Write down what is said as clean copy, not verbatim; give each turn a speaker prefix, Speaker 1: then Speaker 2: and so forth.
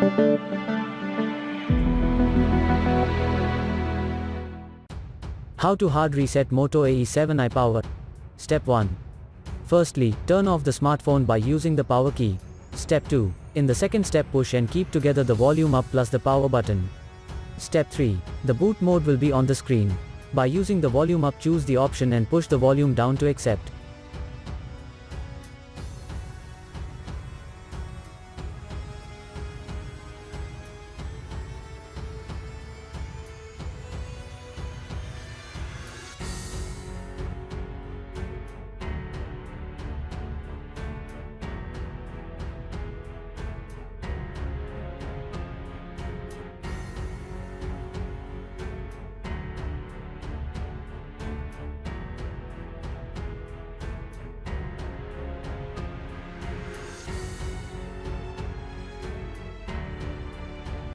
Speaker 1: How to hard reset Moto E7i power. Step 1. Firstly, turn off the smartphone by using the power key. Step 2. In the second step, push and keep together the volume up plus the power button. Step 3. The boot mode will be on the screen. By using the volume up, choose the option and push the volume down to accept.